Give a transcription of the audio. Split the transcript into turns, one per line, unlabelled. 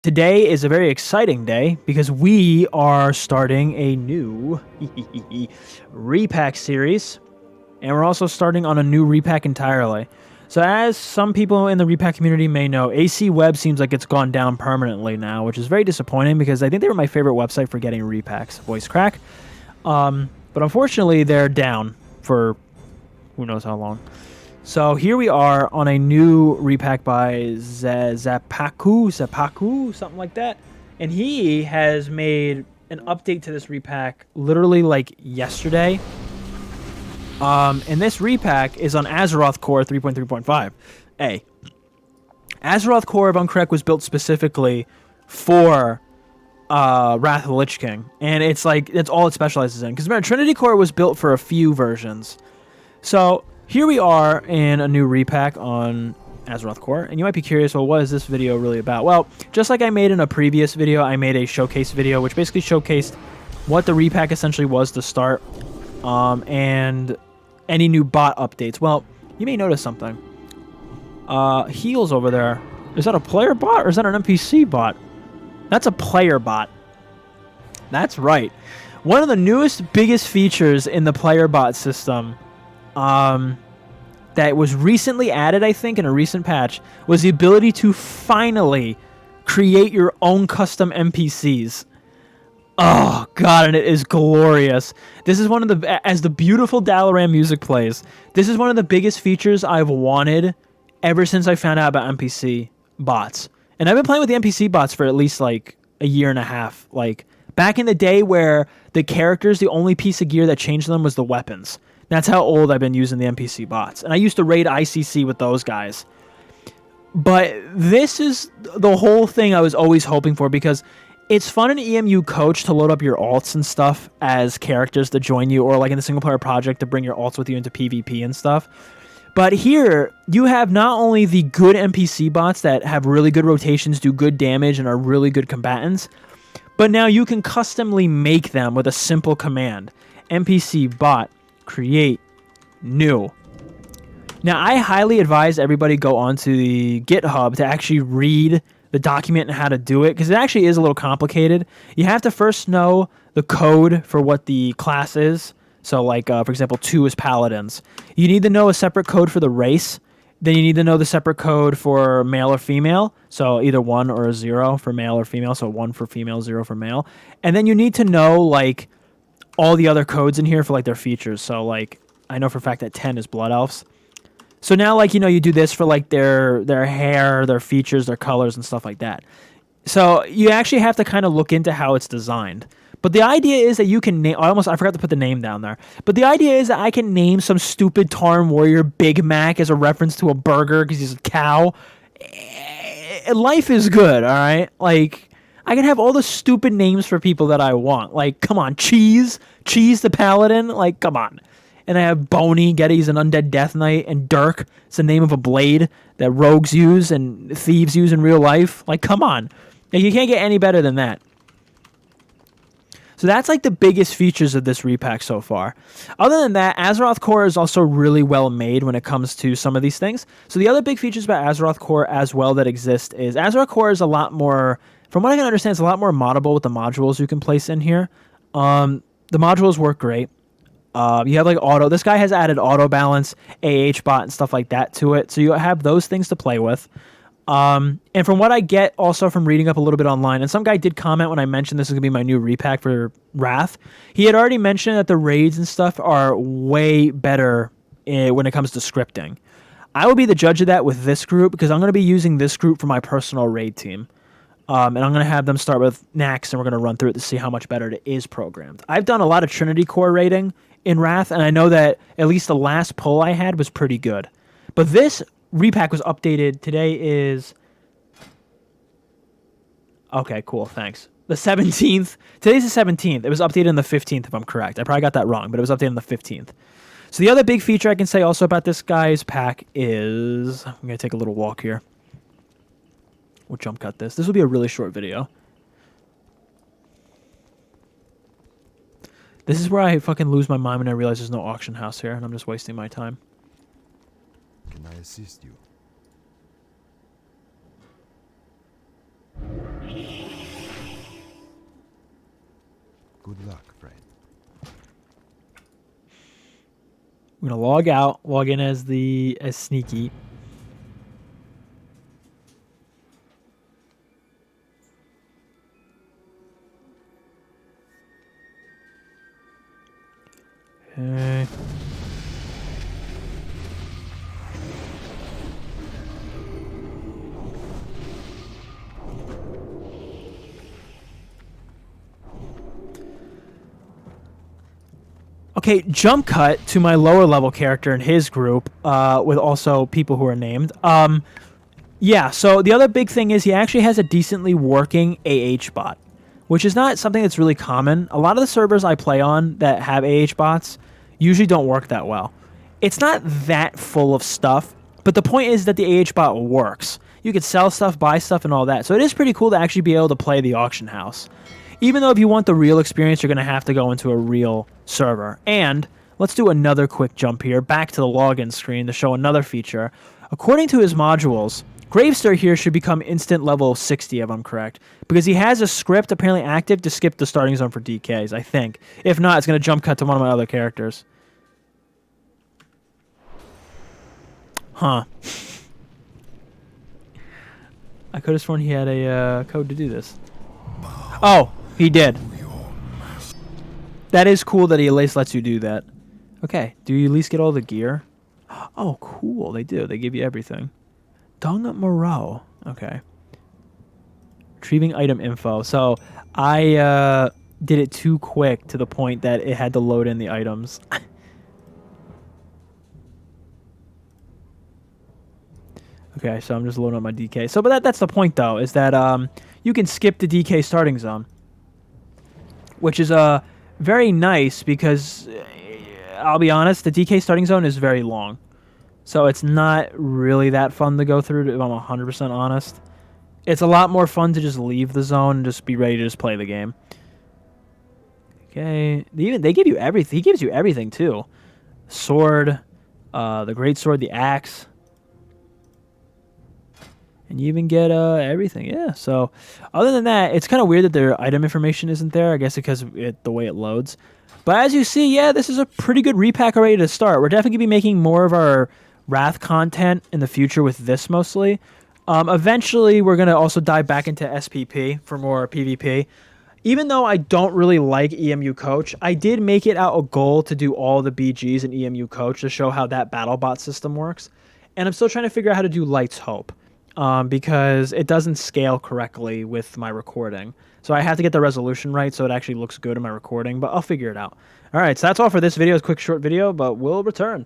Today is a very exciting day because we are starting a new repack series, and we're also starting on a new repack entirely. So as some people in the repack community may know, AC Web seems like it's gone down permanently now, which is very disappointing because I think they were my favorite website for getting repacks. Voice crack. But unfortunately, they're down for who knows how long. So here we are on a new repack by Zapaku, something like that. And he has made an update to this repack literally like yesterday. And this repack is on Azerothcore 3.3.5. Azerothcore, if I'm correct, was built specifically for Wrath of the Lich King. And it's like, that's all it specializes in. Because remember, Trinity Core was built for a few versions. So here we are in a new repack on Azerothcore, and you might be curious, well, what is this video really about? Well, just like I made in a previous video, I made a showcase video, which basically showcased what the repack essentially was to start, and any new bot updates. Well, you may notice something. Heals over there. Is that a player bot, or is that an NPC bot? That's a player bot. That's right. One of the newest, biggest features in the player bot system that was recently added, I think, in a recent patch, was the ability to finally create your own custom NPCs. Oh, God, and it is glorious. This is one of the, as the beautiful Dalaran music plays, this is one of the biggest features I've wanted ever since I found out about NPC bots. And I've been playing with the NPC bots for at least, like, a year and a half. Like, back in the day where the characters, the only piece of gear that changed them was the weapons. That's how old I've been using the NPC bots. And I used to raid ICC with those guys. But this is the whole thing I was always hoping for, because it's fun in EMU Coach to load up your alts and stuff as characters to join you, or like in the single player project to bring your alts with you into PvP and stuff. But here, you have not only the good NPC bots that have really good rotations, do good damage, and are really good combatants, but now you can customly make them with a simple command. NPC bot create new. Now, I highly advise everybody go onto the GitHub to actually read the document and how to do it, because it actually is a little complicated. You have to first know the code for what the class is. So, like, for example, 2 is Paladins. You need to know a separate code for the race. Then you need to know the separate code for male or female. So either 1 or a 0 for male or female. So 1 for female, 0 for male. And then you need to know, like, all the other codes in here for, like, their features. So, like, I know for a fact that 10 is Blood Elves. So now, like, you know, you do this for, like, their hair, their features, their colors, and stuff like that. So you actually have to kind of look into how it's designed. But the idea is that you can name... I forgot to put the name down there. But the idea is that I can name some stupid Tauren warrior Big Mac as a reference to a burger because he's a cow. Life is good, all right? Like, I can have all the stupid names for people that I want. Like, come on, Cheese the Paladin. Like, come on. And I have Boney, Getty's an undead death knight, and Dirk, it's the name of a blade that rogues use and thieves use in real life. Like, come on. Like, you can't get any better than that. So that's like the biggest features of this repack so far. Other than that, Azerothcore is also really well made when it comes to some of these things. So the other big features about Azerothcore as well that exist is Azerothcore is a lot more, from what I can understand, it's a lot more moddable with the modules you can place in here. The modules work great. You have like auto. This guy has added auto balance, AHbot, and stuff like that to it. So you have those things to play with. And from what I get also from reading up a little bit online, and some guy did comment when I mentioned this is going to be my new repack for Wrath, he had already mentioned that the raids and stuff are way better when it comes to scripting. I will be the judge of that with this group because I'm going to be using this group for my personal raid team. And I'm going to have them start with Nax, and we're going to run through it to see how much better it is programmed. I've done a lot of Trinity Core raiding in Wrath, and I know that at least the last pull I had was pretty good. But this repack was updated. Today is... Okay, cool, thanks. The 17th. Today's the 17th. It was updated on the 15th, if I'm correct. I probably got that wrong, but it was updated on the 15th. So the other big feature I can say also about this guy's pack is... I'm going to take a little walk here. We'll jump cut this. This will be a really short video. This is where I fucking lose my mind when I realize there's no auction house here, and I'm just wasting my time.
Can I assist you? Good luck, friend.
I'm gonna log out, log in as Sneaky. Okay. Okay, jump cut to my lower level character in his group, with also people who are named. Yeah, so the other big thing is he actually has a decently working AHbot, which is not something that's really common. A lot of the servers I play on that have AHbots usually don't work that well. It's not that full of stuff, but the point is that the AHbot works. You could sell stuff, buy stuff, and all that. So it is pretty cool to actually be able to play the auction house. Even though if you want the real experience, you're going to have to go into a real server. And let's do another quick jump here, back to the login screen to show another feature. According to his modules, Gravestar here should become instant level 60, if I'm correct, because he has a script apparently active to skip the starting zone for DKs, I think. If not, it's going to jump cut to one of my other characters. Huh. I could have sworn he had a code to do this. Oh, he did. That is cool that he at least lets you do that. Okay, do you at least get all the gear? Oh, cool, they do. They give you everything. Dung Moreau. Okay. Retrieving item info. So, I did it too quick to the point that it had to load in the items. Okay, so I'm just loading up my DK. So, but that's the point, though, is that you can skip the DK starting zone, which is very nice because, I'll be honest, the DK starting zone is very long. So it's not really that fun to go through, if I'm 100% honest. It's a lot more fun to just leave the zone and just be ready to just play the game. Okay, they give you everything. He gives you everything, too. Sword, the great sword, the axe. And you even get everything, yeah. So, other than that, it's kind of weird that their item information isn't there. I guess because of the way it loads. But as you see, yeah, this is a pretty good repack already to start. We're definitely going to be making more of our Wrath content in the future with this mostly. Eventually, we're going to also dive back into SPP for more PvP. Even though I don't really like EMU Coach, I did make it out a goal to do all the BGs in EMU Coach to show how that BattleBot system works. And I'm still trying to figure out how to do Light's Hope. Because it doesn't scale correctly with my recording. So I have to get the resolution right so it actually looks good in my recording, but I'll figure it out. All right, so that's all for this video. It's a quick, short video, but we'll return.